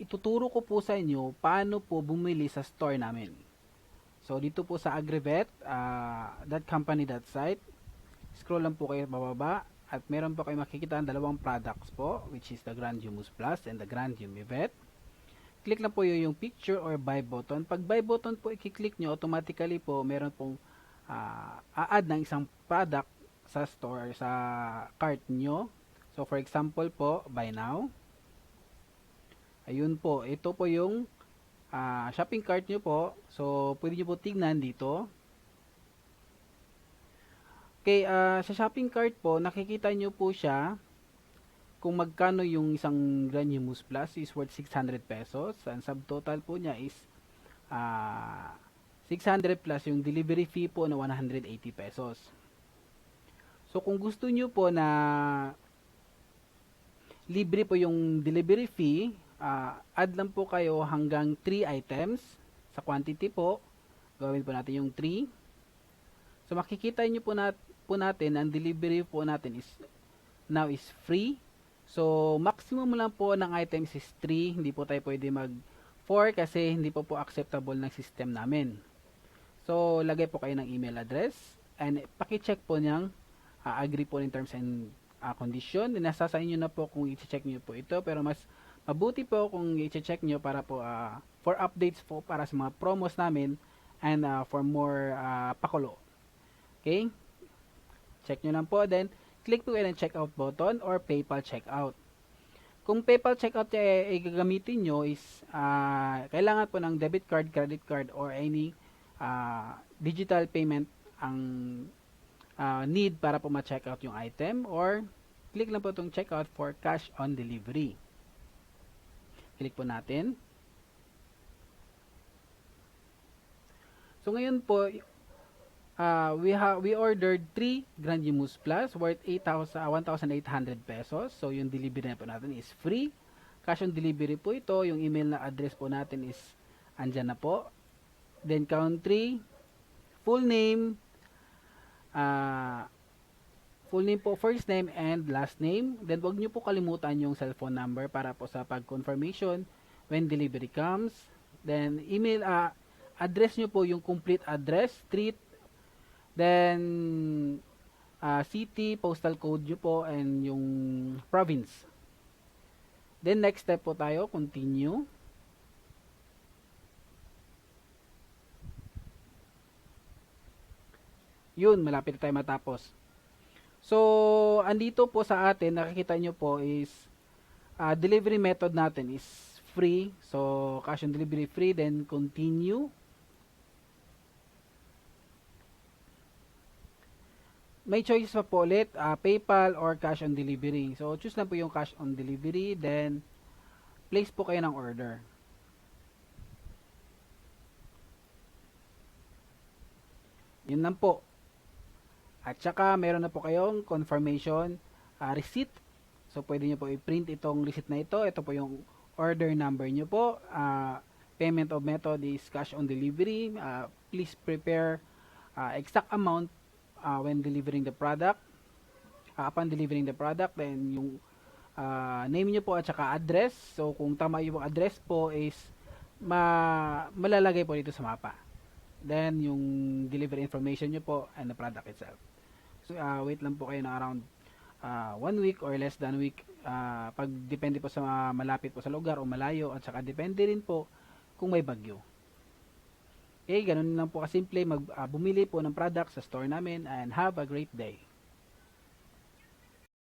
ituturo ko po sa inyo paano po bumili sa store namin. So, dito po sa Agrivet, .company.site, scroll lang po kayo bababa at meron po kayo makikita ang dalawang products po, which is the Grand Humus Plus and the Grand Humivet. Click lang po yung picture or buy button. Pag buy button po i-click nyo, automatically po meron pong a-add ng isang product sa store, sa cart nyo. So, for example po, buy now. Ayun po, ito po yung shopping cart nyo po. So, pwede nyo po tignan dito. Okay, sa shopping cart po, nakikita nyo po siya kung magkano yung isang Grand Humus Plus is worth 600 pesos. Ang subtotal po niya is 600 plus yung delivery fee po na 180 pesos. So, kung gusto nyo po na libre po yung delivery fee, add lang po kayo hanggang 3 items sa quantity po. Gawin po natin yung 3. So, makikita nyo po natin ang delivery po natin is now is free. So, maximum lang po ng items is 3. Hindi po tayo pwede mag 4 kasi hindi po acceptable ng system namin. So, lagay po kayo ng email address and paki-check po niyang agree po in terms and condition. Nasa sa inyo na po kung i-check niyo po ito, pero mas mabuti po kung i-check niyo para po for updates po para sa mga promos namin and for more pakulo. Okay? Check nyo lang po, then click po yung checkout button or PayPal checkout. Kung PayPal checkout ay gagamitin nyo is kailangan po ng debit card, credit card, or any digital payment ang need para po ma-checkout yung item, or click lang po itong checkout for cash on delivery. Click po natin. So ngayon po, we ordered 3 Grand Humus Plus worth 1,800 pesos. So yung delivery na po natin is free. Cash on delivery po ito. Yung email na address po natin is andyan na po. Then country, full name po, first name and last name. Then wag nyo po kalimutan yung cellphone number para po sa pag-confirmation when delivery comes. Then email, address nyo po yung complete address, street, then city, postal code nyo po, and yung province. Then next step po tayo, continue. Yun, malapit na tayo matapos. So, andito po sa atin, nakikita nyo po is delivery method natin is free. So, cash on delivery free, then continue. May choices pa po ulit, PayPal or cash on delivery. So, choose lang po yung cash on delivery, then place po kayo ng order. Yun lang po. At saka, meron na po kayong confirmation receipt. So, pwede nyo po i-print itong receipt na ito. Ito po yung order number nyo po. Payment of method is cash on delivery. Please prepare exact amount when delivering the product. Upon delivering the product, then yung name nyo po at saka address. So, kung tama yung address po is malalagay po dito sa mapa. Then, yung delivery information nyo po and the product itself. So, wait lang po kayo na around 1 week or less than week. Pag depende po sa malapit po sa lugar o malayo, at saka depende rin po kung may bagyo. Okay, ganun lang po kasimple bumili po ng product sa store namin, and have a great day.